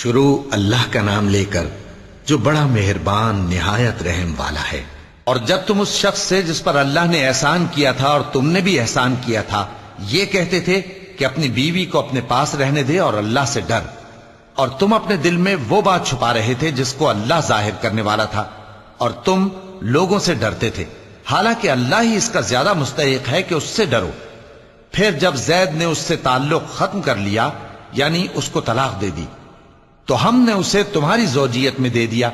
شروع اللہ کا نام لے کر جو بڑا مہربان نہایت رحم والا ہے۔ اور جب تم اس شخص سے جس پر اللہ نے احسان کیا تھا اور تم نے بھی احسان کیا تھا یہ کہتے تھے کہ اپنی بیوی کو اپنے پاس رہنے دے اور اللہ سے ڈر، اور تم اپنے دل میں وہ بات چھپا رہے تھے جس کو اللہ ظاہر کرنے والا تھا، اور تم لوگوں سے ڈرتے تھے، حالانکہ اللہ ہی اس کا زیادہ مستحق ہے کہ اس سے ڈرو۔ پھر جب زید نے اس سے تعلق ختم کر لیا یعنی اس کو طلاق دے دی تو ہم نے اسے تمہاری زوجیت میں دے دیا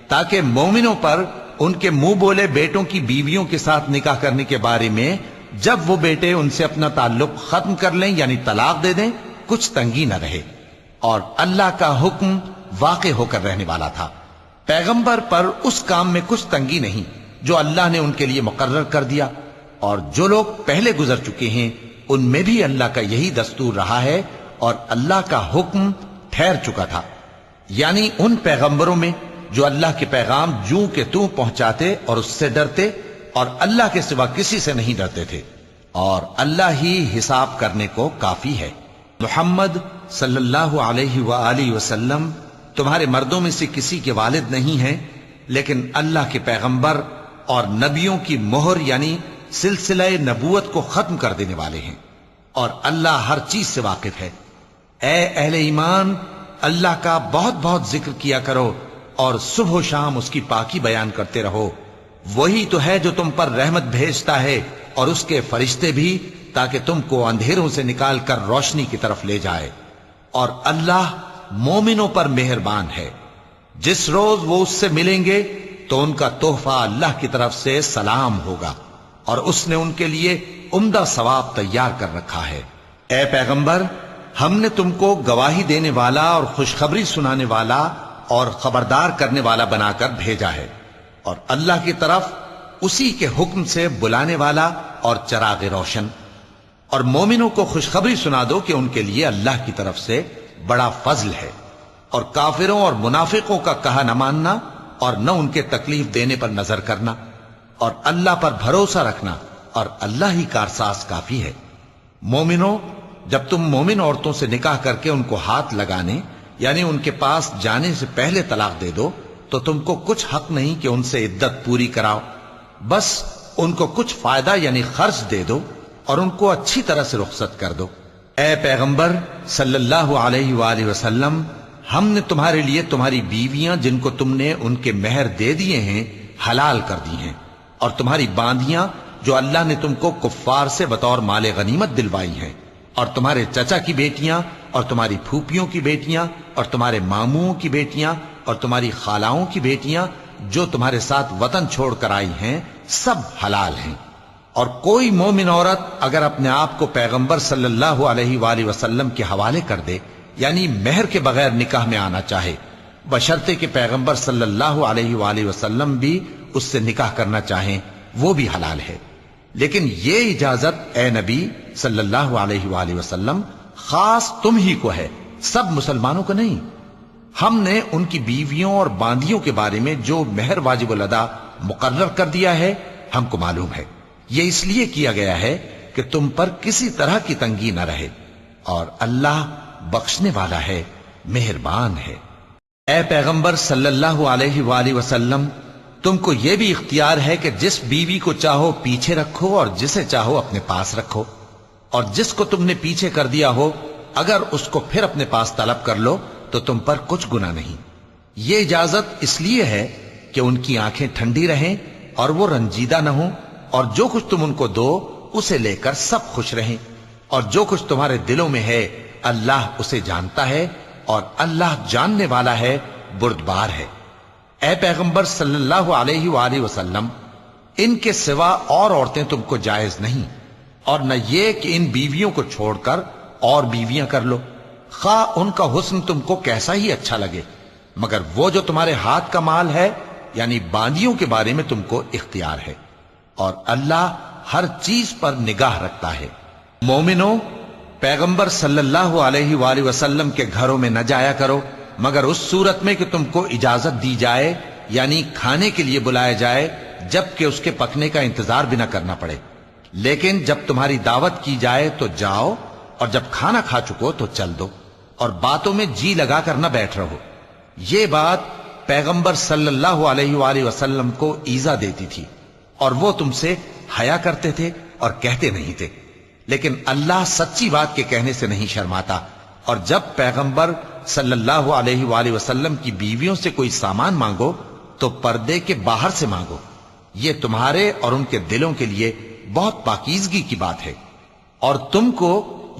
تاکہ مومنوں پر ان کے منہ بولے بیٹوں کی بیویوں کے ساتھ نکاح کرنے کے بارے میں جب وہ بیٹے ان سے اپنا تعلق ختم کر لیں یعنی طلاق دے دیں کچھ تنگی نہ رہے، اور اللہ کا حکم واقع ہو کر رہنے والا تھا۔ پیغمبر پر اس کام میں کچھ تنگی نہیں جو اللہ نے ان کے لیے مقرر کر دیا، اور جو لوگ پہلے گزر چکے ہیں ان میں بھی اللہ کا یہی دستور رہا ہے، اور اللہ کا حکم ٹھہر چکا تھا، یعنی ان پیغمبروں میں جو اللہ کے پیغام جوں کہ توں پہنچاتے اور اس سے ڈرتے اور اللہ کے سوا کسی سے نہیں ڈرتے تھے، اور اللہ ہی حساب کرنے کو کافی ہے۔ محمد صلی اللہ علیہ وآلہ وسلم تمہارے مردوں میں سے کسی کے والد نہیں ہیں، لیکن اللہ کے پیغمبر اور نبیوں کی مہر یعنی سلسلہ نبوت کو ختم کر دینے والے ہیں، اور اللہ ہر چیز سے واقف ہے۔ اے اہل ایمان، اللہ کا بہت بہت ذکر کیا کرو اور صبح و شام اس کی پاکی بیان کرتے رہو، وہی تو ہے جو تم پر رحمت بھیجتا ہے اور اس کے فرشتے بھی، تاکہ تم کو اندھیروں سے نکال کر روشنی کی طرف لے جائے، اور اللہ مومنوں پر مہربان ہے۔ جس روز وہ اس سے ملیں گے تو ان کا تحفہ اللہ کی طرف سے سلام ہوگا، اور اس نے ان کے لیے عمدہ ثواب تیار کر رکھا ہے۔ اے پیغمبر، ہم نے تم کو گواہی دینے والا اور خوشخبری سنانے والا اور خبردار کرنے والا بنا کر بھیجا ہے، اور اللہ کی طرف اسی کے حکم سے بلانے والا اور چراغ روشن۔ اور مومنوں کو خوشخبری سنا دو کہ ان کے لیے اللہ کی طرف سے بڑا فضل ہے، اور کافروں اور منافقوں کا کہا نہ ماننا اور نہ ان کے تکلیف دینے پر نظر کرنا، اور اللہ پر بھروسہ رکھنا، اور اللہ ہی کارساز کافی ہے۔ مومنوں، جب تم مومن عورتوں سے نکاح کر کے ان کو ہاتھ لگانے یعنی ان کے پاس جانے سے پہلے طلاق دے دو تو تم کو کچھ حق نہیں کہ ان سے عدت پوری کراؤ، بس ان کو کچھ فائدہ یعنی خرچ دے دو اور ان کو اچھی طرح سے رخصت کر دو۔ اے پیغمبر صلی اللہ علیہ وآلہ وسلم، ہم نے تمہارے لیے تمہاری بیویاں جن کو تم نے ان کے مہر دے دیے ہیں حلال کر دی ہیں، اور تمہاری باندیاں جو اللہ نے تم کو کفار سے بطور مال غنیمت دلوائی ہیں، اور تمہارے چچا کی بیٹیاں اور تمہاری پھوپھیوں کی بیٹیاں اور تمہارے ماموں کی بیٹیاں اور تمہاری خالاؤں کی بیٹیاں جو تمہارے ساتھ وطن چھوڑ کر آئی ہیں سب حلال ہیں۔ اور کوئی مومن عورت اگر اپنے آپ کو پیغمبر صلی اللہ علیہ وآلہ وسلم کے حوالے کر دے یعنی مہر کے بغیر نکاح میں آنا چاہے، بشرطے کہ پیغمبر صلی اللہ علیہ وآلہ وسلم بھی اس سے نکاح کرنا چاہیں، وہ بھی حلال ہے۔ لیکن یہ اجازت اے نبی صلی اللہ علیہ وآلہ وسلم خاص تم ہی کو ہے، سب مسلمانوں کو نہیں۔ ہم نے ان کی بیویوں اور باندیوں کے بارے میں جو مہر واجب الادا مقرر کر دیا ہے ہم کو معلوم ہے، یہ اس لیے کیا گیا ہے کہ تم پر کسی طرح کی تنگی نہ رہے، اور اللہ بخشنے والا ہے، مہربان ہے۔ اے پیغمبر صلی اللہ علیہ وآلہ وسلم، تم کو یہ بھی اختیار ہے کہ جس بیوی کو چاہو پیچھے رکھو اور جسے چاہو اپنے پاس رکھو، اور جس کو تم نے پیچھے کر دیا ہو اگر اس کو پھر اپنے پاس طلب کر لو تو تم پر کچھ گناہ نہیں۔ یہ اجازت اس لیے ہے کہ ان کی آنکھیں ٹھنڈی رہیں اور وہ رنجیدہ نہ ہوں، اور جو کچھ تم ان کو دو اسے لے کر سب خوش رہیں، اور جو کچھ تمہارے دلوں میں ہے اللہ اسے جانتا ہے، اور اللہ جاننے والا ہے، بردبار ہے۔ اے پیغمبر صلی اللہ علیہ وآلہ وسلم، ان کے سوا اور عورتیں تم کو جائز نہیں، اور نہ یہ کہ ان بیویوں کو چھوڑ کر اور بیویاں کر لو، خواہ ان کا حسن تم کو کیسا ہی اچھا لگے، مگر وہ جو تمہارے ہاتھ کا مال ہے یعنی باندیوں کے بارے میں تم کو اختیار ہے، اور اللہ ہر چیز پر نگاہ رکھتا ہے۔ مومنوں، پیغمبر صلی اللہ علیہ وآلہ وسلم کے گھروں میں نہ جایا کرو مگر اس صورت میں کہ تم کو اجازت دی جائے یعنی کھانے کے لیے بلایا جائے جبکہ اس کے پکنے کا انتظار بھی نہ کرنا پڑے، لیکن جب تمہاری دعوت کی جائے تو جاؤ، اور جب کھانا کھا چکو تو چل دو، اور باتوں میں جی لگا کر نہ بیٹھ رہو۔ یہ بات پیغمبر صلی اللہ علیہ وآلہ وسلم کو ایذا دیتی تھی، اور وہ تم سے حیا کرتے تھے اور کہتے نہیں تھے، لیکن اللہ سچی بات کے کہنے سے نہیں شرماتا۔ اور جب پیغمبر صلی اللہ علیہ وآلہ وسلم کی بیویوں سے کوئی سامان مانگو تو پردے کے باہر سے مانگو، یہ تمہارے اور ان کے دلوں کے لیے بہت پاکیزگی کی بات ہے۔ اور تم کو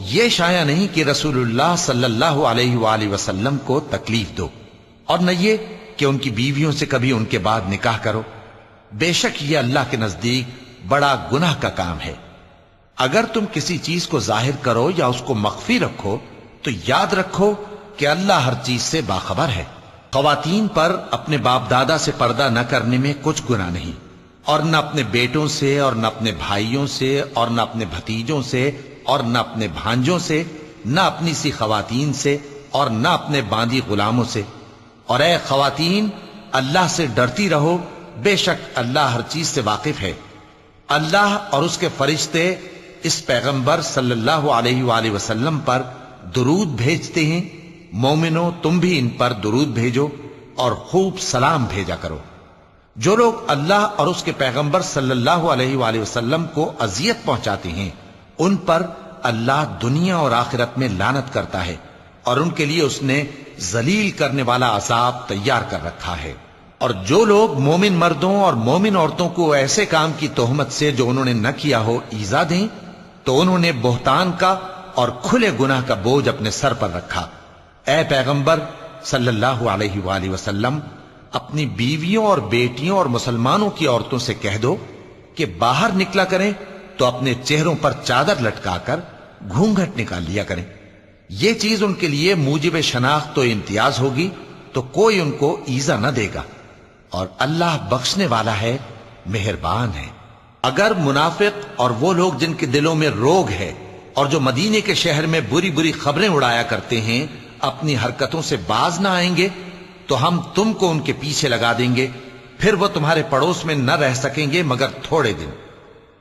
یہ شایع نہیں کہ رسول اللہ صلی اللہ علیہ وآلہ وسلم کو تکلیف دو، اور نہ یہ کہ ان کی بیویوں سے کبھی ان کے بعد نکاح کرو، بے شک یہ اللہ کے نزدیک بڑا گناہ کا کام ہے۔ اگر تم کسی چیز کو ظاہر کرو یا اس کو مخفی رکھو تو یاد رکھو کہ اللہ ہر چیز سے باخبر ہے۔ خواتین پر اپنے باپ دادا سے پردہ نہ کرنے میں کچھ گناہ نہیں، اور نہ اپنے بیٹوں سے، اور نہ اپنے بھائیوں سے، اور نہ اپنے بھتیجوں سے، اور نہ اپنے بھانجوں سے، نہ اپنی سی خواتین سے، اور نہ اپنے باندی غلاموں سے۔ اور اے خواتین، اللہ سے ڈرتی رہو، بے شک اللہ ہر چیز سے واقف ہے۔ اللہ اور اس کے فرشتے اس پیغمبر صلی اللہ علیہ وآلہ وسلم پر درود بھیجتے ہیں۔ مومنو تم بھی ان پر درود بھیجو اور خوب سلام بھیجا کرو۔ جو لوگ اللہ اور اس کے پیغمبر صلی اللہ علیہ وآلہ وسلم کو اذیت پہنچاتے ہیں ان پر اللہ دنیا اور آخرت میں لعنت کرتا ہے، اور ان کے لیے اس نے ذلیل کرنے والا عذاب تیار کر رکھا ہے۔ اور جو لوگ مومن مردوں اور مومن عورتوں کو ایسے کام کی تہمت سے جو انہوں نے نہ کیا ہو ایذا دیں تو انہوں نے بہتان کا اور کھلے گناہ کا بوجھ اپنے سر پر رکھا۔ اے پیغمبر صلی اللہ علیہ وآلہ وسلم، اپنی بیویوں اور بیٹیوں اور مسلمانوں کی عورتوں سے کہہ دو کہ باہر نکلا کریں تو اپنے چہروں پر چادر لٹکا کر گھونگھٹ نکال لیا کریں۔ یہ چیز ان کے لیے موجب شناخت و امتیاز ہوگی تو کوئی ان کو ایذا نہ دے گا، اور اللہ بخشنے والا ہے، مہربان ہے۔ اگر منافق اور وہ لوگ جن کے دلوں میں روگ ہے اور جو مدینے کے شہر میں بری بری خبریں اڑایا کرتے ہیں اپنی حرکتوں سے باز نہ آئیں گے تو ہم تم کو ان کے پیچھے لگا دیں گے، پھر وہ تمہارے پڑوس میں نہ رہ سکیں گے مگر تھوڑے دن،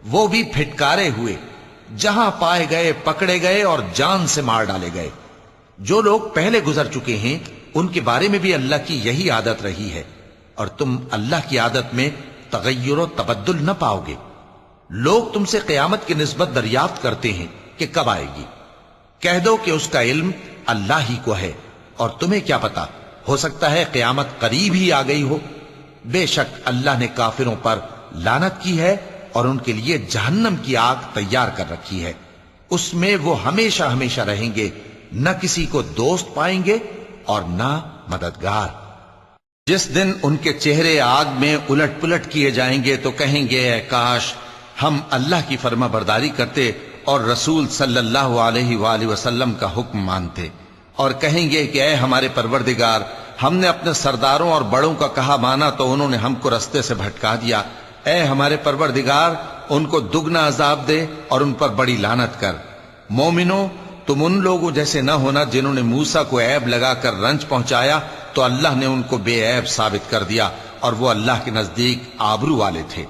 وہ بھی پھٹکارے ہوئے، جہاں پائے گئے پکڑے گئے اور جان سے مار ڈالے گئے۔ جو لوگ پہلے گزر چکے ہیں ان کے بارے میں بھی اللہ کی یہی عادت رہی ہے، اور تم اللہ کی عادت میں تغیر و تبدل نہ پاؤ گے۔ لوگ تم سے قیامت کی نسبت دریافت کرتے ہیں کہ کب آئے گی، کہہ دو کہ اس کا علم اللہ ہی کو ہے، اور تمہیں کیا پتا، ہو سکتا ہے قیامت قریب ہی آ گئی ہو۔ بے شک اللہ نے کافروں پر لعنت کی ہے اور ان کے لیے جہنم کی آگ تیار کر رکھی ہے، اس میں وہ ہمیشہ ہمیشہ رہیں گے، نہ کسی کو دوست پائیں گے اور نہ مددگار۔ جس دن ان کے چہرے آگ میں الٹ پلٹ کیے جائیں گے تو کہیں گے اے کاش ہم اللہ کی فرما برداری کرتے اور رسول صلی اللہ علیہ وآلہ وسلم کا حکم مانتے، اور کہیں گے کہ اے ہمارے پروردگار، ہم نے اپنے سرداروں اور بڑوں کا کہا مانا تو انہوں نے ہم کو رستے سے بھٹکا دیا۔ اے ہمارے پروردگار، ان کو دگنا عذاب دے اور ان پر بڑی لعنت کر۔ مومنو تم ان لوگوں جیسے نہ ہونا جنہوں نے موسیٰ کو عیب لگا کر رنج پہنچایا تو اللہ نے ان کو بے عیب ثابت کر دیا، اور وہ اللہ کے نزدیک آبرو والے تھے۔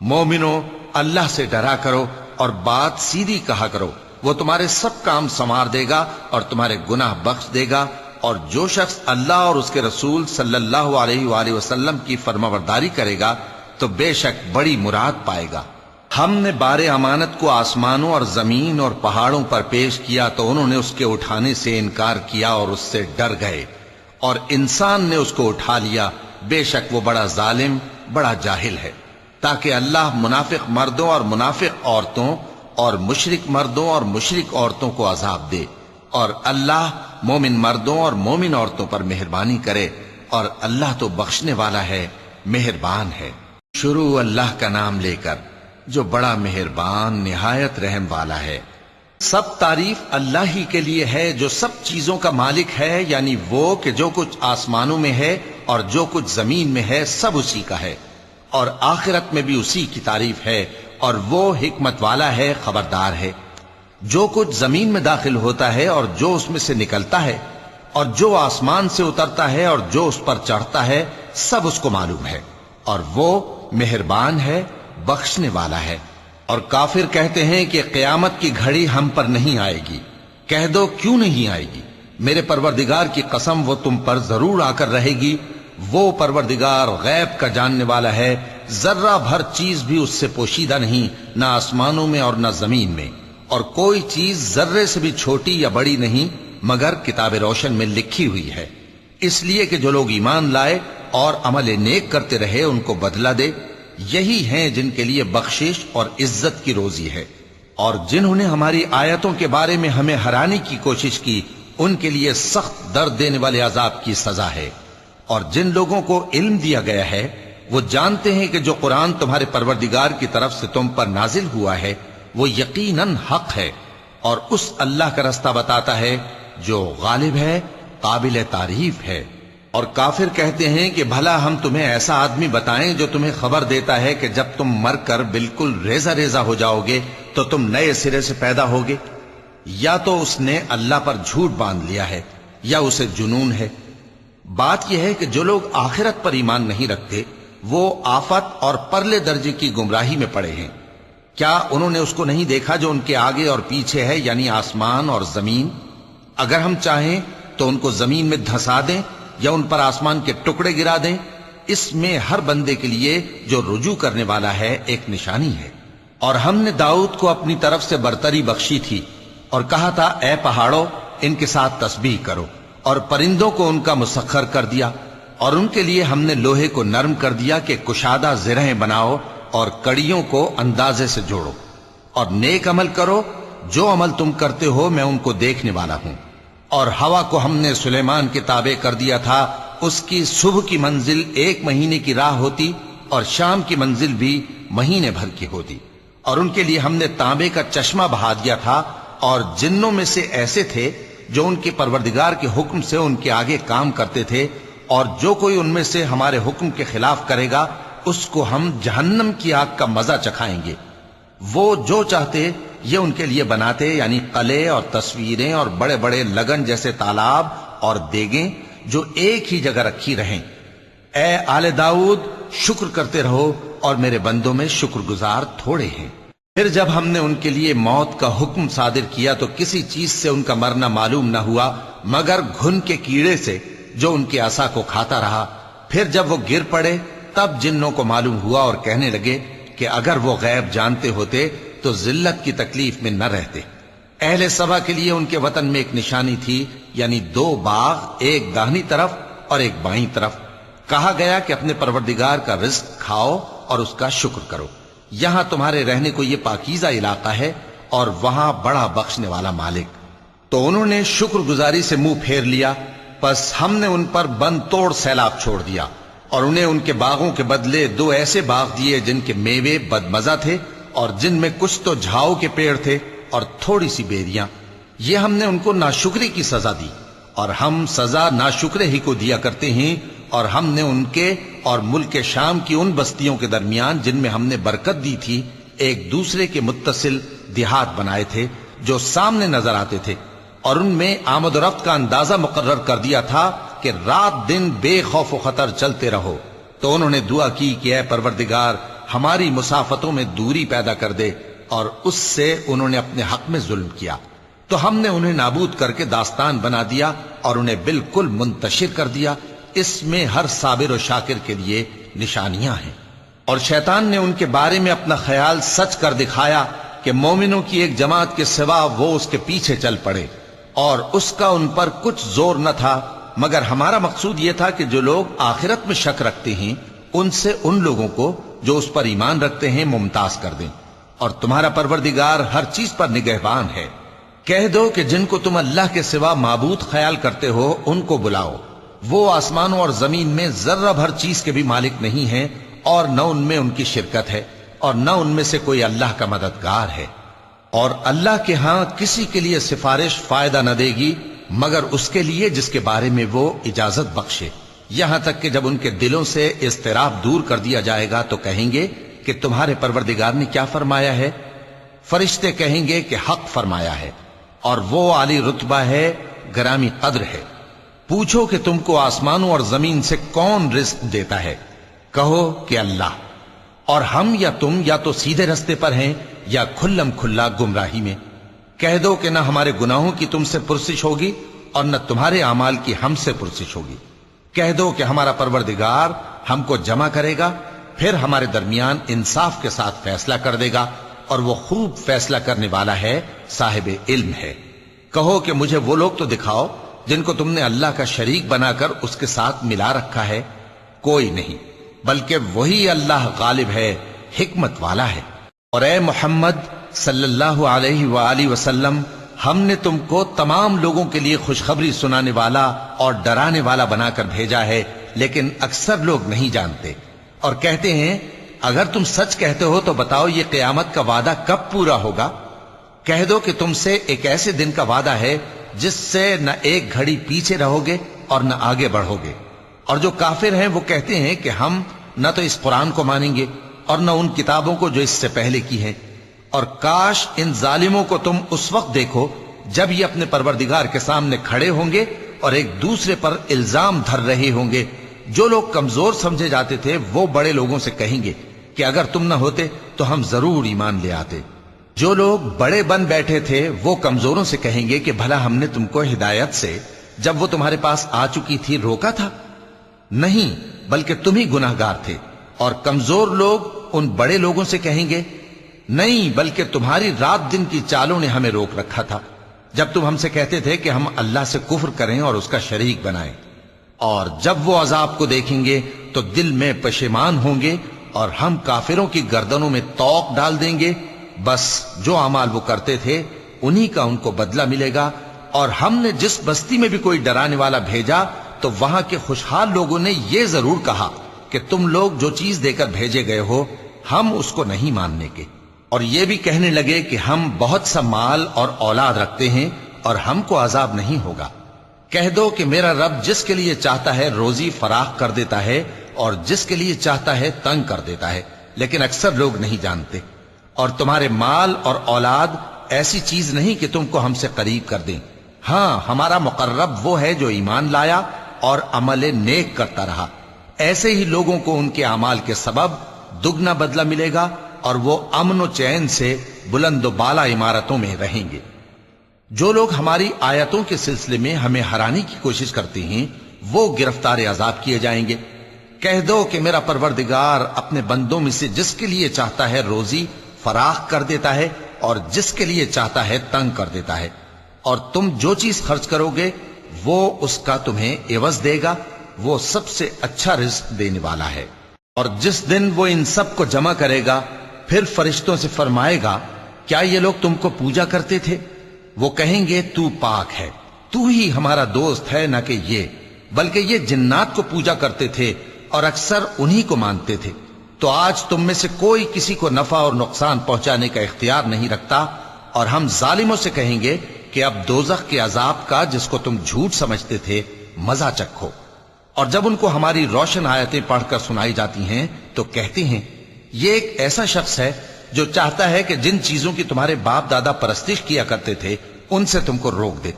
مومنو اللہ سے ڈرا کرو اور بات سیدھی کہا کرو، وہ تمہارے سب کام سنوار دے گا اور تمہارے گناہ بخش دے گا۔ اور جو شخص اللہ اور اس کے رسول صلی اللہ علیہ وآلہ وسلم کی فرمانبرداری کرے گا تو بے شک بڑی مراد پائے گا۔ ہم نے بار امانت کو آسمانوں اور زمین اور پہاڑوں پر پیش کیا تو انہوں نے اس کے اٹھانے سے انکار کیا اور اس سے ڈر گئے، اور انسان نے اس کو اٹھا لیا، بے شک وہ بڑا ظالم بڑا جاہل ہے۔ تاکہ اللہ منافق مردوں اور منافق عورتوں اور مشرک مردوں اور مشرک عورتوں کو عذاب دے، اور اللہ مومن مردوں اور مومن عورتوں پر مہربانی کرے، اور اللہ تو بخشنے والا ہے، مہربان ہے۔ شروع اللہ کا نام لے کر جو بڑا مہربان نہایت رحم والا ہے۔ سب تعریف اللہ ہی کے لیے ہے جو سب چیزوں کا مالک ہے، یعنی وہ کہ جو کچھ آسمانوں میں ہے اور جو کچھ زمین میں ہے سب اسی کا ہے، اور آخرت میں بھی اسی کی تعریف ہے، اور وہ حکمت والا ہے، خبردار ہے۔ جو کچھ زمین میں داخل ہوتا ہے اور جو اس میں سے نکلتا ہے، اور جو آسمان سے اترتا ہے اور جو اس پر چڑھتا ہے، سب اس کو معلوم ہے، اور وہ مہربان ہے، بخشنے والا ہے۔ اور کافر کہتے ہیں کہ قیامت کی گھڑی ہم پر نہیں آئے گی۔ کہہ دو کیوں نہیں آئے گی؟ میرے پروردگار کی قسم وہ تم پر ضرور آ کر رہے گی. وہ پروردگار غیب کا جاننے والا ہے، ذرہ بھر چیز بھی اس سے پوشیدہ نہیں، نہ آسمانوں میں اور نہ زمین میں، اور کوئی چیز ذرے سے بھی چھوٹی یا بڑی نہیں مگر کتاب روشن میں لکھی ہوئی ہے. اس لیے کہ جو لوگ ایمان لائے اور عمل نیک کرتے رہے ان کو بدلہ دے. یہی ہیں جن کے لیے بخشش اور عزت کی روزی ہے، اور جنہوں نے ہماری آیتوں کے بارے میں ہمیں ہرانے کی کوشش کی ان کے لیے سخت درد دینے والے عذاب کی سزا ہے. اور جن لوگوں کو علم دیا گیا ہے وہ جانتے ہیں کہ جو قرآن تمہارے پروردگار کی طرف سے تم پر نازل ہوا ہے وہ یقیناً حق ہے، اور اس اللہ کا رستہ بتاتا ہے جو غالب ہے، قابل تعریف ہے. اور کافر کہتے ہیں کہ بھلا ہم تمہیں ایسا آدمی بتائیں جو تمہیں خبر دیتا ہے کہ جب تم مر کر بالکل ریزہ ریزہ ہو جاؤ گے تو تم نئے سرے سے پیدا ہوگے؟ یا تو اس نے اللہ پر جھوٹ باندھ لیا ہے یا اسے جنون ہے. بات یہ ہے کہ جو لوگ آخرت پر ایمان نہیں رکھتے وہ آفت اور پرلے درجے کی گمراہی میں پڑے ہیں. کیا انہوں نے اس کو نہیں دیکھا جو ان کے آگے اور پیچھے ہے، یعنی آسمان اور زمین؟ اگر ہم چاہیں تو ان کو زمین میں دھسا دیں یا ان پر آسمان کے ٹکڑے گرا دیں. اس میں ہر بندے کے لیے جو رجوع کرنے والا ہے ایک نشانی ہے. اور ہم نے داؤد کو اپنی طرف سے برتری بخشی تھی اور کہا تھا اے پہاڑوں ان کے ساتھ تسبیح کرو، اور پرندوں کو ان کا مسخر کر دیا، اور ان کے لیے ہم نے لوہے کو نرم کر دیا کہ کشادہ زرہیں بناؤ اور کڑیوں کو اندازے سے جوڑو، اور نیک عمل کرو. جو عمل تم کرتے ہو میں ان کو دیکھنے والا ہوں. اور ہوا کو ہم نے سلیمان کے تابع کر دیا تھا، اس کی صبح کی منزل 1 مہینے کی راہ ہوتی اور شام کی منزل بھی مہینے بھر کی ہوتی. اور ان کے لیے ہم نے تانبے کا چشمہ بہا دیا تھا، اور جنوں میں سے ایسے تھے جو ان کے پروردگار کے حکم سے ان کے آگے کام کرتے تھے، اور جو کوئی ان میں سے ہمارے حکم کے خلاف کرے گا اس کو ہم جہنم کی آگ کا مزہ چکھائیں گے. وہ جو چاہتے یہ ان کے لیے بناتے، یعنی قلعے اور تصویریں اور بڑے بڑے لگن جیسے تالاب اور دیگیں جو ایک ہی جگہ رکھی رہیں. اے آل داؤد شکر کرتے رہو، اور میرے بندوں میں شکر گزار تھوڑے ہیں. پھر جب ہم نے ان کے لیے موت کا حکم صادر کیا تو کسی چیز سے ان کا مرنا معلوم نہ ہوا مگر گھن کے کیڑے سے جو ان کے عصا کو کھاتا رہا. پھر جب وہ گر پڑے تب جنوں کو معلوم ہوا اور کہنے لگے کہ اگر وہ غیب جانتے ہوتے تو ذلت کی تکلیف میں نہ رہتے. اہل سبا کے لیے ان کے وطن میں ایک نشانی تھی، یعنی 2 باغ، ایک داہنی طرف اور ایک بائیں طرف. کہا گیا کہ اپنے پروردگار کا رزق کھاؤ اور اس کا شکر کرو. یہاں تمہارے رہنے کو یہ پاکیزہ علاقہ ہے اور وہاں بڑا بخشنے والا مالک. تو انہوں نے شکر گزاری سے منہ پھیر لیا، پس ہم نے ان پر بند توڑ سیلاب چھوڑ دیا، اور انہیں ان کے باغوں کے بدلے 2 ایسے باغ دیے جن کے میوے بدمزہ تھے اور جن میں کچھ تو جھاؤ کے پیڑ تھے اور تھوڑی سی بیریاں. یہ ہم نے ان کو ناشکری کی سزا دی، اور ہم سزا ناشکرے ہی کو دیا کرتے ہیں. اور ہم نے ان کے اور ملک شام کی ان بستیوں کے درمیان جن میں ہم نے برکت دی تھی ایک دوسرے کے متصل دیہات بنائے تھے جو سامنے نظر آتے تھے، اور ان میں آمد و رفت کا اندازہ مقرر کر دیا تھا کہ رات دن بے خوف و خطر چلتے رہو. تو انہوں نے دعا کی کہ اے پروردگار ہماری مسافتوں میں دوری پیدا کر دے، اور اس سے انہوں نے اپنے حق میں ظلم کیا تو ہم نے انہیں نابود کر کے داستان بنا دیا اور انہیں بالکل منتشر کر دیا. اس میں ہر صابر و شاکر کے لیے نشانیاں ہیں. اور شیطان نے ان کے بارے میں اپنا خیال سچ کر دکھایا کہ مومنوں کی ایک جماعت کے سوا وہ اس کے پیچھے چل پڑے، اور اس کا ان پر کچھ زور نہ تھا، مگر ہمارا مقصود یہ تھا کہ جو لوگ آخرت میں شک رکھتے ہیں ان سے ان لوگوں کو جو اس پر ایمان رکھتے ہیں ممتاز کر دیں. اور تمہارا پروردگار ہر چیز پر نگہبان ہے. کہہ دو کہ جن کو تم اللہ کے سوا معبود خیال کرتے ہو ان کو بلاؤ. وہ آسمانوں اور زمین میں ذرہ بھر چیز کے بھی مالک نہیں ہیں، اور نہ ان میں ان کی شرکت ہے، اور نہ ان میں سے کوئی اللہ کا مددگار ہے. اور اللہ کے ہاں کسی کے لیے سفارش فائدہ نہ دے گی مگر اس کے لیے جس کے بارے میں وہ اجازت بخشے. یہاں تک کہ جب ان کے دلوں سے اضطراب دور کر دیا جائے گا تو کہیں گے کہ تمہارے پروردگار نے کیا فرمایا ہے؟ فرشتے کہیں گے کہ حق فرمایا ہے، اور وہ عالی رتبہ ہے، گرامی قدر ہے. پوچھو کہ تم کو آسمانوں اور زمین سے کون رزق دیتا ہے؟ کہو کہ اللہ. اور ہم یا تم یا تو سیدھے رستے پر ہیں یا کھلم کھلا گمراہی میں. کہہ دو کہ نہ ہمارے گناہوں کی تم سے پرسش ہوگی اور نہ تمہارے اعمال کی ہم سے پرسش ہوگی۔ کہہ دو کہ ہمارا پروردگار ہم کو جمع کرے گا، پھر ہمارے درمیان انصاف کے ساتھ فیصلہ کر دے گا، اور وہ خوب فیصلہ کرنے والا ہے، صاحب علم ہے۔ کہو کہ مجھے وہ لوگ تو دکھاؤ جن کو تم نے اللہ کا شریک بنا کر اس کے ساتھ ملا رکھا ہے۔ کوئی نہیں، بلکہ وہی اللہ غالب ہے، حکمت والا ہے۔ اور اے محمد صلی اللہ علیہ وآلہ وسلم، ہم نے تم کو تمام لوگوں کے لیے خوشخبری سنانے والا اور ڈرانے والا بنا کر بھیجا ہے، لیکن اکثر لوگ نہیں جانتے، اور کہتے ہیں اگر تم سچ کہتے ہو تو بتاؤ یہ قیامت کا وعدہ کب پورا ہوگا؟ کہہ دو کہ تم سے ایک ایسے دن کا وعدہ ہے جس سے نہ ایک گھڑی پیچھے رہو گے اور نہ آگے بڑھو گے۔ اور جو کافر ہیں وہ کہتے ہیں کہ ہم نہ تو اس قرآن کو مانیں گے اور نہ ان کتابوں کو جو اس سے پہلے کی ہیں، اور کاش ان ظالموں کو تم اس وقت دیکھو جب یہ اپنے پروردگار کے سامنے کھڑے ہوں گے اور ایک دوسرے پر الزام دھر رہے ہوں گے۔ جو لوگ کمزور سمجھے جاتے تھے وہ بڑے لوگوں سے کہیں گے کہ اگر تم نہ ہوتے تو ہم ضرور ایمان لے آتے۔ جو لوگ بڑے بن بیٹھے تھے وہ کمزوروں سے کہیں گے کہ بھلا ہم نے تم کو ہدایت سے جب وہ تمہارے پاس آ چکی تھی روکا تھا؟ نہیں، بلکہ تم ہی گناہگار تھے۔ اور کمزور لوگ ان بڑے لوگوں سے کہیں گے نہیں، بلکہ تمہاری رات دن کی چالوں نے ہمیں روک رکھا تھا جب تم ہم سے کہتے تھے کہ ہم اللہ سے کفر کریں اور اس کا شریک بنائیں۔ اور جب وہ عذاب کو دیکھیں گے تو دل میں پشیمان ہوں گے، اور ہم کافروں کی گردنوں میں توق ڈال دیں گے۔ بس جو اعمال وہ کرتے تھے انہی کا ان کو بدلہ ملے گا۔ اور ہم نے جس بستی میں بھی کوئی ڈرانے والا بھیجا تو وہاں کے خوشحال لوگوں نے یہ ضرور کہا کہ تم لوگ جو چیز دے کر بھیجے گئے ہو ہم اس کو نہیں ماننے کے، اور یہ بھی کہنے لگے کہ ہم بہت سا مال اور اولاد رکھتے ہیں اور ہم کو عذاب نہیں ہوگا۔ کہہ دو کہ میرا رب جس کے لیے چاہتا ہے روزی فراخ کر دیتا ہے اور جس کے لیے چاہتا ہے تنگ کر دیتا ہے، لیکن اکثر لوگ نہیں جانتے۔ اور تمہارے مال اور اولاد ایسی چیز نہیں کہ تم کو ہم سے قریب کر دیں۔ ہاں، ہمارا مقرب وہ ہے جو ایمان لایا اور عمل نیک کرتا رہا۔ ایسے ہی لوگوں کو ان کے اعمال کے سبب دگنا بدلہ ملے گا، اور وہ امن و چین سے بلند و بالا عمارتوں میں رہیں گے۔ جو لوگ ہماری آیتوں کے سلسلے میں ہمیں ہرانے کی کوشش کرتے ہیں وہ گرفتار عذاب کیے جائیں گے۔ کہہ دو کہ میرا پروردگار اپنے بندوں میں سے جس کے لیے چاہتا ہے روزی فراخ کر دیتا ہے اور جس کے لیے چاہتا ہے تنگ کر دیتا ہے، اور تم جو چیز خرچ کرو گے وہ اس کا تمہیں عوض دے گا، وہ سب سے اچھا رزق دینے والا ہے۔ اور جس دن وہ ان سب کو جمع کرے گا پھر فرشتوں سے فرمائے گا کیا یہ لوگ تم کو پوجا کرتے تھے؟ وہ کہیں گے تو پاک ہے، تو ہی ہمارا دوست ہے، نہ کہ یہ، بلکہ یہ جنات کو پوجا کرتے تھے اور اکثر انہی کو مانتے تھے۔ تو آج تم میں سے کوئی کسی کو نفع اور نقصان پہنچانے کا اختیار نہیں رکھتا، اور ہم ظالموں سے کہیں گے کہ اب دوزخ کے عذاب کا جس کو تم جھوٹ سمجھتے تھے مزہ چکھو۔ اور جب ان کو ہماری روشن آیتیں پڑھ کر سنائی جاتی ہیں تو کہتے ہیں یہ ایک ایسا شخص ہے جو چاہتا ہے کہ جن چیزوں کی تمہارے باپ دادا پرستش کیا کرتے تھے ان سے تم کو روک دے،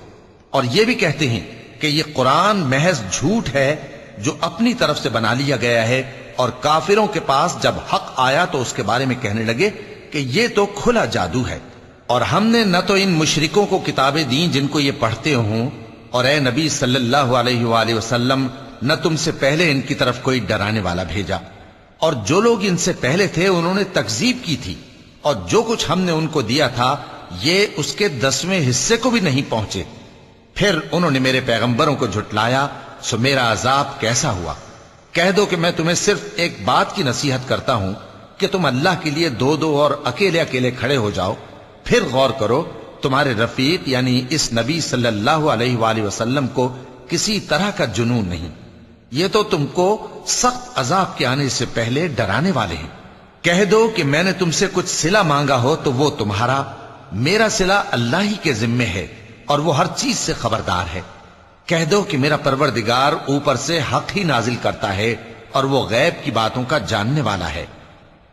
اور یہ بھی کہتے ہیں کہ یہ قرآن محض جھوٹ ہے جو اپنی طرف سے بنا لیا گیا ہے۔ اور کافروں کے پاس جب حق آیا تو اس کے بارے میں کہنے لگے کہ یہ تو کھلا جادو ہے، اور ہم نے نہ تو ان مشرکوں کو کتابیں دیں جن کو یہ پڑھتے ہوں، اور اے نبی صلی اللہ علیہ وآلہ وسلم نہ تم سے پہلے ان کی طرف کوئی ڈرانے والا بھیجا، اور جو لوگ ان سے پہلے تھے انہوں نے تکذیب کی تھی، اور جو کچھ ہم نے ان کو دیا تھا یہ اس کے 10ویں حصے کو بھی نہیں پہنچے۔ پھر انہوں نے میرے پیغمبروں کو جھٹلایا، سو میرا عذاب کیسا ہوا۔ کہہ دو کہ میں تمہیں صرف ایک بات کی نصیحت کرتا ہوں کہ تم اللہ کے لیے دو دو اور اکیلے اکیلے کھڑے ہو جاؤ، پھر غور کرو تمہارے رفیق یعنی اس نبی صلی اللہ علیہ وآلہ وسلم کو کسی طرح کا جنون نہیں، یہ تو تم کو سخت عذاب کے آنے سے پہلے ڈرانے والے ہیں۔ کہہ دو کہ میں نے تم سے کچھ صلہ مانگا ہو تو وہ تمہارا، میرا صلہ اللہ ہی کے ذمے ہے اور وہ ہر چیز سے خبردار ہے۔ کہہ دو کہ میرا پروردگار اوپر سے حق ہی نازل کرتا ہے اور وہ غیب کی باتوں کا جاننے والا ہے۔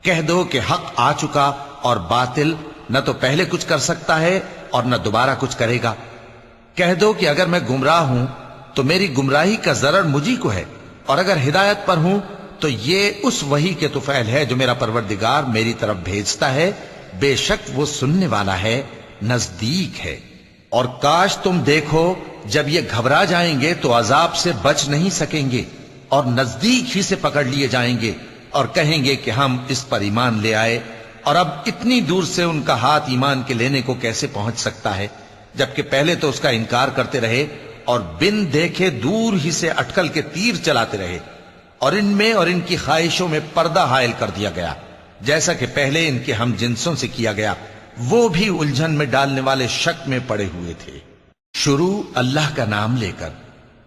کہہ دو کہ حق آ چکا اور باطل نہ تو پہلے کچھ کر سکتا ہے اور نہ دوبارہ کچھ کرے گا۔ کہہ دو کہ اگر میں گمراہ ہوں تو میری گمراہی کا ضرر مجھی کو ہے، اور اگر ہدایت پر ہوں تو یہ اس وحی کے طفیل ہے جو میرا پروردگار میری طرف بھیجتا ہے، بے شک وہ سننے والا ہے، نزدیک ہے۔ اور کاش تم دیکھو جب یہ گھبرا جائیں گے تو عذاب سے بچ نہیں سکیں گے اور نزدیک ہی سے پکڑ لیے جائیں گے اور کہیں گے کہ ہم اس پر ایمان لے آئے، اور اب اتنی دور سے ان کا ہاتھ ایمان کے لینے کو کیسے پہنچ سکتا ہے، جبکہ پہلے تو اس کا انکار کرتے رہے اور بن دیکھے دور ہی سے اٹکل کے تیر چلاتے رہے، اور ان میں اور ان کی خواہشوں میں پردہ حائل کر دیا گیا، جیسا کہ پہلے ان کے ہم جنسوں سے کیا گیا، وہ بھی الجھن میں ڈالنے والے شک میں پڑے ہوئے تھے۔ شروع اللہ کا نام لے کر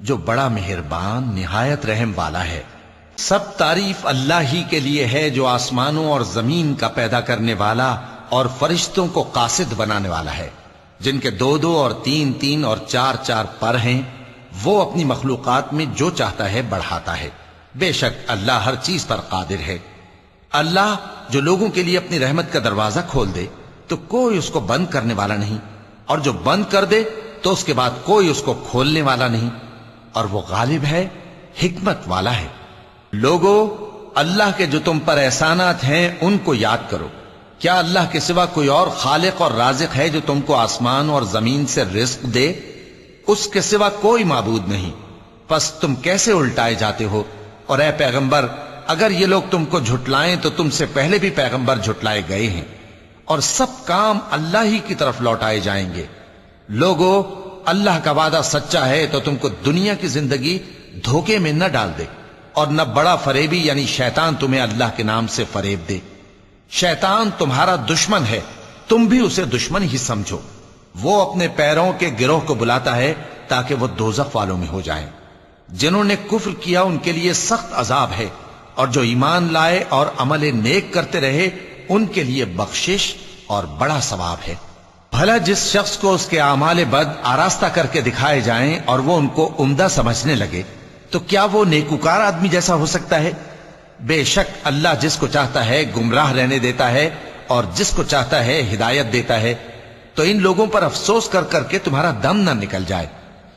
جو بڑا مہربان نہایت رحم والا ہے۔ سب تعریف اللہ ہی کے لیے ہے جو آسمانوں اور زمین کا پیدا کرنے والا اور فرشتوں کو قاصد بنانے والا ہے، جن کے 2 اور 3 اور 4 پر ہیں، وہ اپنی مخلوقات میں جو چاہتا ہے بڑھاتا ہے۔ بے شک اللہ ہر چیز پر قادر ہے۔ اللہ جو لوگوں کے لیے اپنی رحمت کا دروازہ کھول دے تو کوئی اس کو بند کرنے والا نہیں، اور جو بند کر دے تو اس کے بعد کوئی اس کو کھولنے والا نہیں، اور وہ غالب ہے، حکمت والا ہے۔ لوگو، اللہ کے جو تم پر احسانات ہیں ان کو یاد کرو۔ کیا اللہ کے سوا کوئی اور خالق اور رازق ہے جو تم کو آسمان اور زمین سے رزق دے؟ اس کے سوا کوئی معبود نہیں، پس تم کیسے الٹائے جاتے ہو؟ اور اے پیغمبر، اگر یہ لوگ تم کو جھٹلائیں تو تم سے پہلے بھی پیغمبر جھٹلائے گئے ہیں، اور سب کام اللہ ہی کی طرف لوٹائے جائیں گے۔ لوگو، اللہ کا وعدہ سچا ہے تو تم کو دنیا کی زندگی دھوکے میں نہ ڈال دے، اور نہ بڑا فریبی یعنی شیطان تمہیں اللہ کے نام سے فریب دے۔ شیطان تمہارا دشمن ہے، تم بھی اسے دشمن ہی سمجھو۔ وہ اپنے پیروں کے گروہ کو بلاتا ہے تاکہ وہ دوزخ والوں میں ہو جائیں۔ جنہوں نے کفر کیا ان کے لیے سخت عذاب ہے، اور جو ایمان لائے اور عمل نیک کرتے رہے ان کے لیے بخشش اور بڑا ثواب ہے۔ بھلا جس شخص کو اس کے اعمال بد آراستہ کر کے دکھائے جائیں اور وہ ان کو عمدہ سمجھنے لگے تو کیا وہ نیکوکار آدمی جیسا ہو سکتا ہے؟ بے شک اللہ جس کو چاہتا ہے گمراہ رہنے دیتا ہے اور جس کو چاہتا ہے ہدایت دیتا ہے۔ تو ان لوگوں پر افسوس کر کر کے تمہارا دم نہ نکل جائے،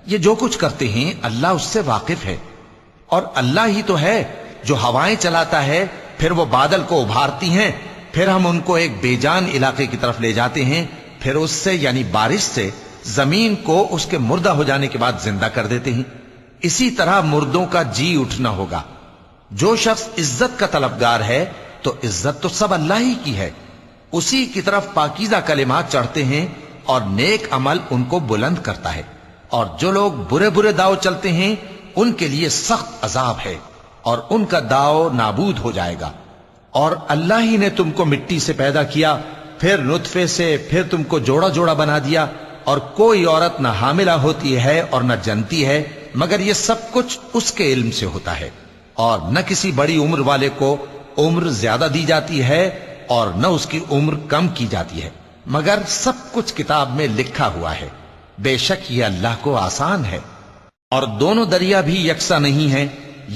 یہ جو کچھ کرتے ہیں اللہ اس سے واقف ہے۔ اور اللہ ہی تو ہے جو ہوائیں چلاتا ہے، پھر وہ بادل کو ابھارتی ہیں، پھر ہم ان کو ایک بے جان علاقے کی طرف لے جاتے ہیں، پھر اس سے یعنی بارش سے زمین کو اس کے مردہ ہو جانے کے بعد زندہ کر دیتے ہیں۔ اسی طرح مردوں کا جی اٹھنا ہوگا۔ جو شخص عزت کا طلبگار ہے تو عزت تو سب اللہ ہی کی ہے، اسی کی طرف پاکیزہ کلمات چڑھتے ہیں اور نیک عمل ان کو بلند کرتا ہے، اور جو لوگ برے برے داؤ چلتے ہیں ان کے لیے سخت عذاب ہے، اور ان کا داؤ نابود ہو جائے گا۔ اور اللہ ہی نے تم کو مٹی سے پیدا کیا، پھر نطفے سے، پھر تم کو جوڑا جوڑا بنا دیا، اور کوئی عورت نہ حاملہ ہوتی ہے اور نہ جنتی ہے مگر یہ سب کچھ اس کے علم سے ہوتا ہے، اور نہ کسی بڑی عمر والے کو عمر زیادہ دی جاتی ہے اور نہ اس کی عمر کم کی جاتی ہے، مگر سب کچھ کتاب میں لکھا ہوا ہے۔ بے شک یہ اللہ کو آسان ہے۔ اور دونوں دریا بھی یکساں نہیں ہیں،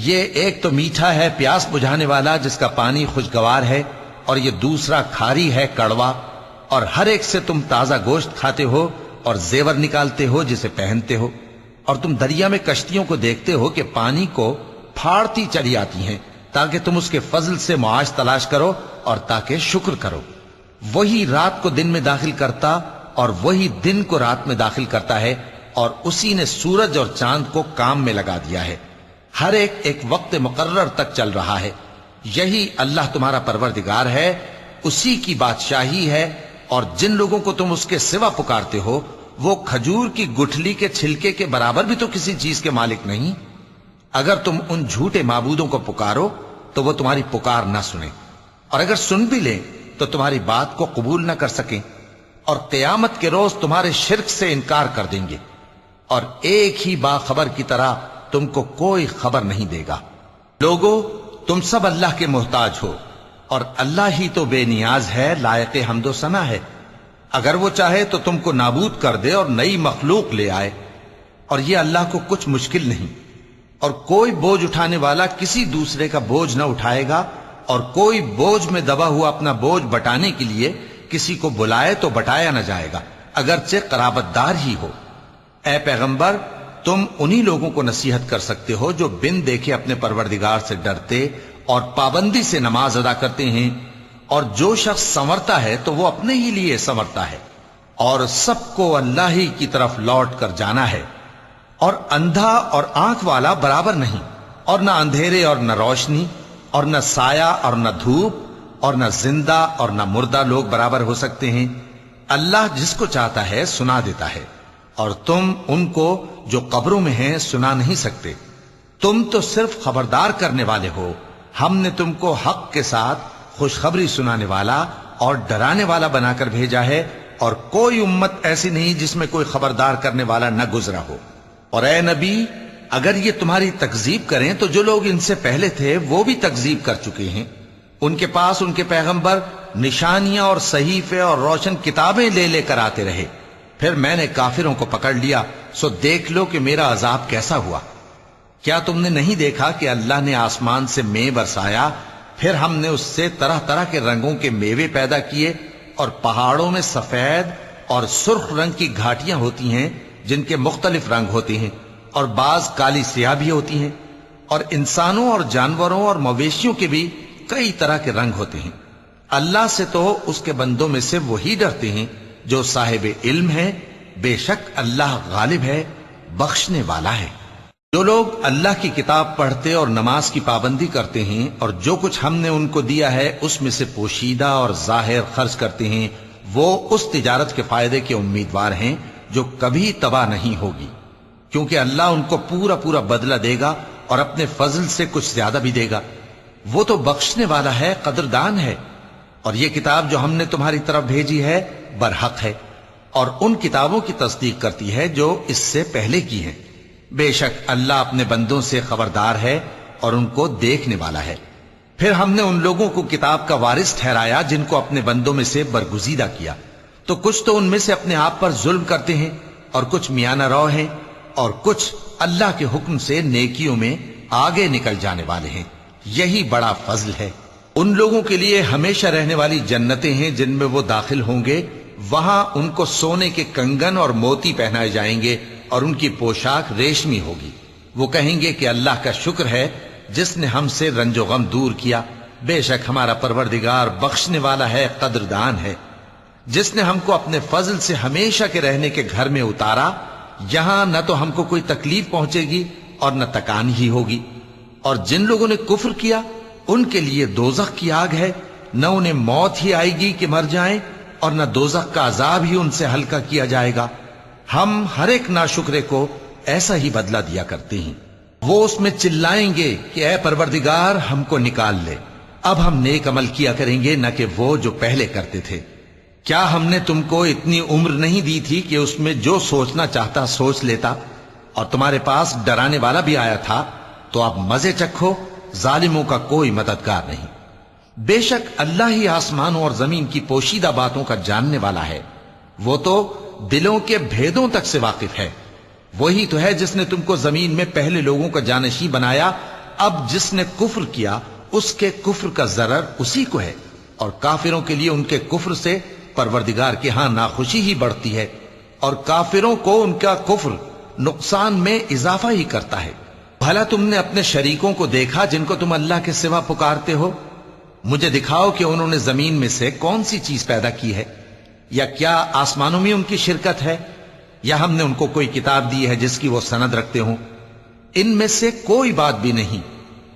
یہ ایک تو میٹھا ہے پیاس بجھانے والا جس کا پانی خوشگوار ہے، اور یہ دوسرا کھاری ہے کڑوا، اور ہر ایک سے تم تازہ گوشت کھاتے ہو اور زیور نکالتے ہو جسے پہنتے ہو۔ اور تم دریا میں کشتیوں کو دیکھتے ہو کہ پانی کو پھاڑتی چلی آتی ہیں تاکہ تم اس کے فضل سے معاش تلاش کرو اور تاکہ شکر کرو۔ وہی رات کو دن میں داخل کرتا اور وہی دن کو رات میں داخل کرتا ہے، اور اسی نے سورج اور چاند کو کام میں لگا دیا ہے، ہر ایک ایک وقت مقرر تک چل رہا ہے۔ یہی اللہ تمہارا پروردگار ہے، اسی کی بادشاہی ہے۔ اور جن لوگوں کو تم اس کے سوا پکارتے ہو وہ کھجور کی گٹھلی کے چھلکے کے برابر بھی تو کسی چیز کے مالک نہیں۔ اگر تم ان جھوٹے معبودوں کو پکارو تو وہ تمہاری پکار نہ سنیں، اور اگر سن بھی لیں تو تمہاری بات کو قبول نہ کر سکیں، اور قیامت کے روز تمہارے شرک سے انکار کر دیں گے، اور ایک ہی باخبر کی طرح تم کو کوئی خبر نہیں دے گا۔ لوگو، تم سب اللہ کے محتاج ہو، اور اللہ ہی تو بے نیاز ہے، لائق حمد و ثنا ہے۔ اگر وہ چاہے تو تم کو نابود کر دے اور نئی مخلوق لے آئے، اور یہ اللہ کو کچھ مشکل نہیں۔ اور کوئی بوجھ اٹھانے والا کسی دوسرے کا بوجھ نہ اٹھائے گا، اور کوئی بوجھ میں دبا ہوا اپنا بوجھ بٹانے کے لیے کسی کو بلائے تو بٹایا نہ جائے گا، اگرچہ قرابت دار ہی ہو۔ اے پیغمبر، تم انہی لوگوں کو نصیحت کر سکتے ہو جو بن دیکھے اپنے پروردگار سے ڈرتے اور پابندی سے نماز ادا کرتے ہیں، اور جو شخص سنورتا ہے تو وہ اپنے ہی لیے سنورتا ہے، اور سب کو اللہ ہی کی طرف لوٹ کر جانا ہے۔ اور اندھا اور آنکھ والا برابر نہیں، اور نہ اندھیرے اور نہ روشنی، اور نہ سایہ اور نہ دھوپ، اور نہ زندہ اور نہ مردہ لوگ برابر ہو سکتے ہیں۔ اللہ جس کو چاہتا ہے سنا دیتا ہے، اور تم ان کو جو قبروں میں ہیں سنا نہیں سکتے۔ تم تو صرف خبردار کرنے والے ہو، ہم نے تم کو حق کے ساتھ خوشخبری سنانے والا اور ڈرانے والا بنا کر بھیجا ہے، اور کوئی امت ایسی نہیں جس میں کوئی خبردار کرنے والا نہ گزرا ہو۔ اور اے نبی، اگر یہ تمہاری تکذیب کریں تو جو لوگ ان سے پہلے تھے وہ بھی تکذیب کر چکے ہیں۔ ان کے پاس ان کے پیغمبر نشانیاں اور صحیفے اور روشن کتابیں لے لے کر آتے رہے، پھر میں نے کافروں کو پکڑ لیا، سو دیکھ لو کہ میرا عذاب کیسا ہوا۔ کیا تم نے نہیں دیکھا کہ اللہ نے آسمان سے مے برسایا، پھر ہم نے اس سے طرح طرح کے رنگوں کے میوے پیدا کیے، اور پہاڑوں میں سفید اور سرخ رنگ کی گھاٹیاں ہوتی ہیں جن کے مختلف رنگ ہوتے ہیں، اور بعض کالی سیاہ بھی ہوتی ہیں، اور انسانوں اور جانوروں اور مویشیوں کے بھی کئی طرح کے رنگ ہوتے ہیں۔ اللہ سے تو اس کے بندوں میں سے وہی ڈرتے ہیں جو صاحب علم ہے، بے شک اللہ غالب ہے، بخشنے والا ہے۔ جو لوگ اللہ کی کتاب پڑھتے اور نماز کی پابندی کرتے ہیں، اور جو کچھ ہم نے ان کو دیا ہے اس میں سے پوشیدہ اور ظاہر خرچ کرتے ہیں، وہ اس تجارت کے فائدے کے امیدوار ہیں جو کبھی تباہ نہیں ہوگی، کیونکہ اللہ ان کو پورا پورا بدلہ دے گا اور اپنے فضل سے کچھ زیادہ بھی دے گا۔ وہ تو بخشنے والا ہے، قدردان ہے۔ اور یہ کتاب جو ہم نے تمہاری طرف بھیجی ہے برحق ہے، اور ان کتابوں کی تصدیق کرتی ہے جو اس سے پہلے کی ہیں۔ بے شک اللہ اپنے بندوں سے خبردار ہے اور ان کو دیکھنے والا ہے۔ پھر ہم نے ان لوگوں کو کتاب کا وارث ٹھہرایا جن کو اپنے بندوں میں سے برگزیدہ کیا، تو کچھ تو ان میں سے اپنے آپ پر ظلم کرتے ہیں، اور کچھ میانہ رو ہیں، اور کچھ اللہ کے حکم سے نیکیوں میں آگے نکل جانے والے ہیں۔ یہی بڑا فضل ہے۔ ان لوگوں کے لیے ہمیشہ رہنے والی جنتیں ہیں جن میں وہ داخل ہوں گے، وہاں ان کو سونے کے کنگن اور موتی پہنائے جائیں گے، اور ان کی پوشاک ریشمی ہوگی۔ وہ کہیں گے کہ اللہ کا شکر ہے جس نے ہم سے رنج و غم دور کیا، بے شک ہمارا پروردگار بخشنے والا ہے، قدردان ہے۔ جس نے ہم کو اپنے فضل سے ہمیشہ کے رہنے کے گھر میں اتارا، یہاں نہ تو ہم کو کوئی تکلیف پہنچے گی اور نہ تکان ہی ہوگی۔ اور جن لوگوں نے کفر کیا ان کے لیے دوزخ کی آگ ہے، نہ انہیں موت ہی آئے گی کہ مر جائیں، اور نہ دوزخ کا عذاب ہی ان سے ہلکا کیا جائے گا۔ ہم ہر ایک ناشکرے کو ایسا ہی بدلہ دیا کرتے ہیں۔ وہ اس میں چلائیں گے کہ اے پروردگار ہم کو نکال لے، اب ہم نیک عمل کیا کریں گے نہ کہ وہ جو پہلے کرتے تھے۔ کیا ہم نے تم کو اتنی عمر نہیں دی تھی کہ اس میں جو سوچنا چاہتا سوچ لیتا، اور تمہارے پاس ڈرانے والا بھی آیا تھا، تو اب مزے چکھو، ظالموں کا کوئی مددگار نہیں۔ بے شک اللہ ہی آسمانوں اور زمین کی پوشیدہ باتوں کا جاننے والا ہے، وہ تو دلوں کے بھیدوں تک سے واقف ہے۔ وہی تو ہے جس نے تم کو زمین میں پہلے لوگوں کا جانشین بنایا، اب جس نے کفر کیا اس کے کفر کا ضرر اسی کو ہے، اور کافروں کے لیے ان کے کفر سے پروردگار کے ہاں ناخوشی ہی بڑھتی ہے، اور کافروں کو ان کا کفر نقصان میں اضافہ ہی کرتا ہے۔ بھلا تم نے اپنے شریکوں کو دیکھا جن کو تم اللہ کے سوا پکارتے ہو؟ مجھے دکھاؤ کہ انہوں نے زمین میں سے کون سی چیز پیدا کی ہے، یا کیا آسمانوں میں ان کی شرکت ہے، یا ہم نے ان کو کوئی کتاب دی ہے جس کی وہ سند رکھتے ہوں؟ ان میں سے کوئی بات بھی نہیں،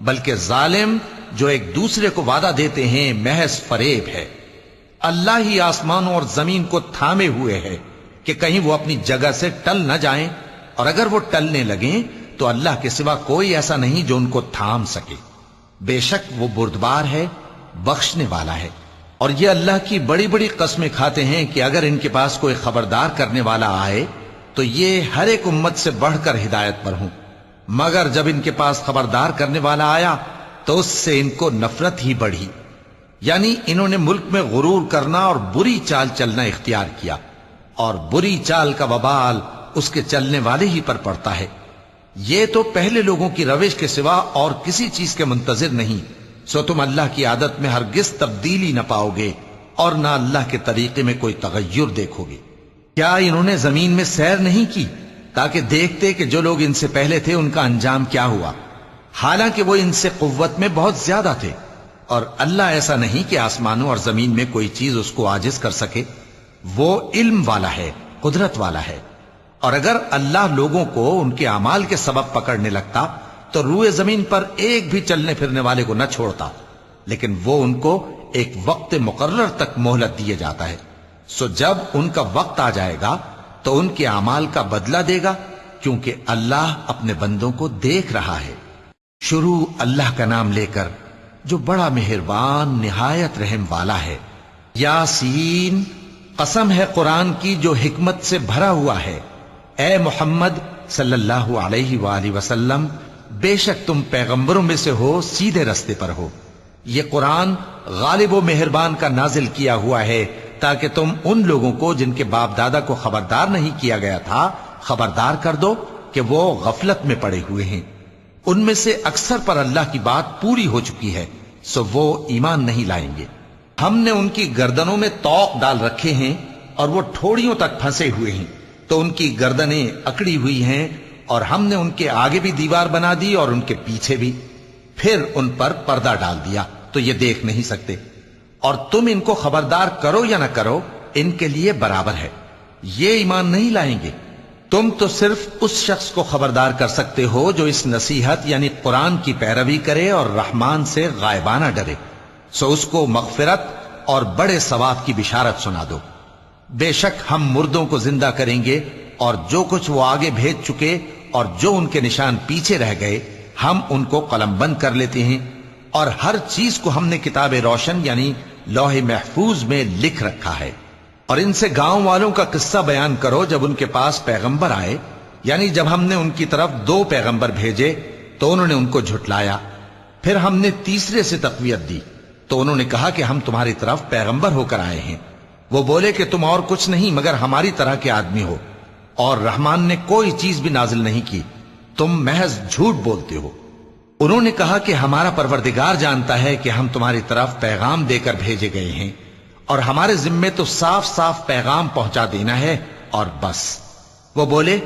بلکہ ظالم جو ایک دوسرے کو وعدہ دیتے ہیں محض فریب ہے۔ اللہ ہی آسمانوں اور زمین کو تھامے ہوئے ہے کہ کہیں وہ اپنی جگہ سے ٹل نہ جائیں، اور اگر وہ ٹلنے لگیں تو اللہ کے سوا کوئی ایسا نہیں جو ان کو تھام سکے۔ بے شک وہ بردبار ہے، بخشنے والا ہے۔ اور یہ اللہ کی بڑی بڑی قسمیں کھاتے ہیں کہ اگر ان کے پاس کوئی خبردار کرنے والا آئے تو یہ ہر ایک امت سے بڑھ کر ہدایت پر ہوں، مگر جب ان کے پاس خبردار کرنے والا آیا تو اس سے ان کو نفرت ہی بڑھی، یعنی انہوں نے ملک میں غرور کرنا اور بری چال چلنا اختیار کیا، اور بری چال کا وبال اس کے چلنے والے ہی پر پڑتا ہے۔ یہ تو پہلے لوگوں کی روش کے سوا اور کسی چیز کے منتظر نہیں، سو تم اللہ کی عادت میں ہرگز تبدیلی نہ پاؤ گے، اور نہ اللہ کے طریقے میں کوئی تغیر دیکھو گے۔ کیا انہوں نے زمین میں سیر نہیں کی تاکہ دیکھتے کہ جو لوگ ان سے پہلے تھے ان کا انجام کیا ہوا، حالانکہ وہ ان سے قوت میں بہت زیادہ تھے؟ اور اللہ ایسا نہیں کہ آسمانوں اور زمین میں کوئی چیز اس کو عاجز کر سکے، وہ علم والا ہے، قدرت والا ہے۔ اور اگر اللہ لوگوں کو ان کے اعمال کے سبب پکڑنے لگتا تو روئے زمین پر ایک بھی چلنے پھرنے والے کو نہ چھوڑتا، لیکن وہ ان کو ایک وقت مقرر تک مہلت دیے جاتا ہے، سو جب ان کا وقت آ جائے گا تو ان کے اعمال کا بدلہ دے گا، کیونکہ اللہ اپنے بندوں کو دیکھ رہا ہے۔ شروع اللہ کا نام لے کر جو بڑا مہربان نہایت رحم والا ہے۔ یاسین، قسم ہے قرآن کی جو حکمت سے بھرا ہوا ہے۔ اے محمد صلی اللہ علیہ وآلہ وسلم، بے شک تم پیغمبروں میں سے ہو، سیدھے رستے پر ہو۔ یہ قرآن غالب و مہربان کا نازل کیا ہوا ہے تاکہ تم ان لوگوں کو جن کے باپ دادا کو خبردار نہیں کیا گیا تھا خبردار کر دو کہ وہ غفلت میں پڑے ہوئے ہیں۔ ان میں سے اکثر پر اللہ کی بات پوری ہو چکی ہے، سو وہ ایمان نہیں لائیں گے۔ ہم نے ان کی گردنوں میں طوق ڈال رکھے ہیں اور وہ ٹھوڑیوں تک پھنسے ہوئے ہیں، تو ان کی گردنیں اکڑی ہوئی ہیں، اور ہم نے ان کے آگے بھی دیوار بنا دی اور ان کے پیچھے بھی، پھر ان پر پردہ ڈال دیا تو یہ دیکھ نہیں سکتے۔ اور تم ان کو خبردار کرو یا نہ کرو، ان کے لیے برابر ہے، یہ ایمان نہیں لائیں گے۔ تم تو صرف اس شخص کو خبردار کر سکتے ہو جو اس نصیحت یعنی قرآن کی پیروی کرے اور رحمان سے غائبانہ ڈرے، سو اس کو مغفرت اور بڑے ثواب کی بشارت سنا دو۔ بے شک ہم مردوں کو زندہ کریں گے، اور جو کچھ وہ آگے بھیج چکے اور جو ان کے نشان پیچھے رہ گئے ہم ان کو قلم بند کر لیتے ہیں، اور ہر چیز کو ہم نے کتاب روشن یعنی لوح محفوظ میں لکھ رکھا ہے۔ اور ان سے گاؤں والوں کا قصہ بیان کرو جب ان کے پاس پیغمبر آئے، یعنی جب ہم نے ان کی طرف 2 پیغمبر بھیجے تو انہوں نے ان کو جھٹلایا، پھر ہم نے تیسرے سے تقویت دی تو انہوں نے کہا کہ ہم تمہاری طرف پیغمبر ہو کر آئے ہیں۔ وہ بولے کہ تم اور کچھ نہیں مگر ہماری طرح کے آدمی ہو، اور رحمان نے کوئی چیز بھی نازل نہیں کی، تم محض جھوٹ بولتے ہو۔ انہوں نے کہا کہ ہمارا پروردگار جانتا ہے کہ ہم تمہاری طرف پیغام دے کر بھیجے گئے ہیں، اور ہمارے ذمے تو صاف صاف پیغام پہنچا دینا ہے اور بس۔ وہ بولے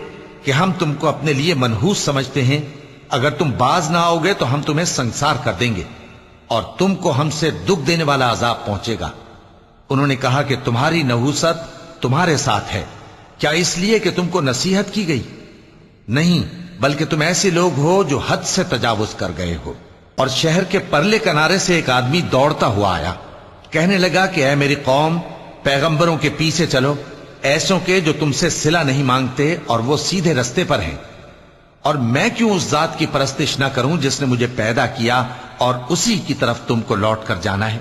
کہ ہم تم کو اپنے لیے منحوس سمجھتے ہیں، اگر تم باز نہ آؤ گے تو ہم تمہیں سنسار کر دیں گے اور تم کو ہم سے دکھ دینے والا عذاب پہنچے گا۔ انہوں نے کہا کہ تمہاری نحوست تمہارے ساتھ ہے، کیا اس لیے کہ تم کو نصیحت کی گئی؟ نہیں، بلکہ تم ایسے لوگ ہو جو حد سے تجاوز کر گئے ہو۔ اور شہر کے پرلے کنارے سے ایک آدمی دوڑتا ہوا آیا، کہنے لگا کہ اے میری قوم، پیغمبروں کے پیچھے چلو، ایسوں کے جو تم سے صلہ نہیں مانگتے اور وہ سیدھے رستے پر ہیں۔ اور میں کیوں اس ذات کی پرستش نہ کروں جس نے مجھے پیدا کیا اور اسی کی طرف تم کو لوٹ کر جانا ہے؟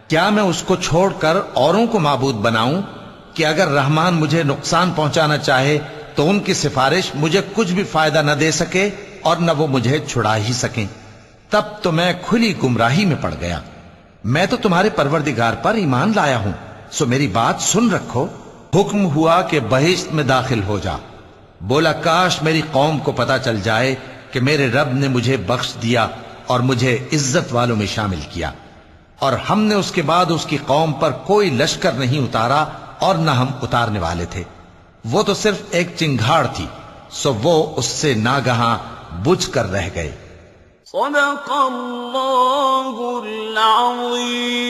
کیا میں اس کو چھوڑ کر اوروں کو معبود بناؤں کہ اگر رحمان مجھے نقصان پہنچانا چاہے تو ان کی سفارش مجھے کچھ بھی فائدہ نہ دے سکے اور نہ وہ مجھے چھڑا ہی سکیں؟ تب تو میں کھلی گمراہی میں پڑ گیا۔ میں تو تمہارے پروردگار پر ایمان لایا ہوں، سو میری بات سن رکھو۔ حکم ہوا کہ بہشت میں داخل ہو جا۔ بولا کاش میری قوم کو پتا چل جائے کہ میرے رب نے مجھے بخش دیا اور مجھے عزت والوں میں شامل کیا، اور ہم نے اس کے بعد اس کی قوم پر کوئی لشکر نہیں اتارا اور نہ ہم اتارنے والے تھے۔ وہ تو صرف ایک چنگھاڑ تھی، سو وہ اس سے ناگہاں بجھ کر رہ گئے۔ صدق اللہ العظیم۔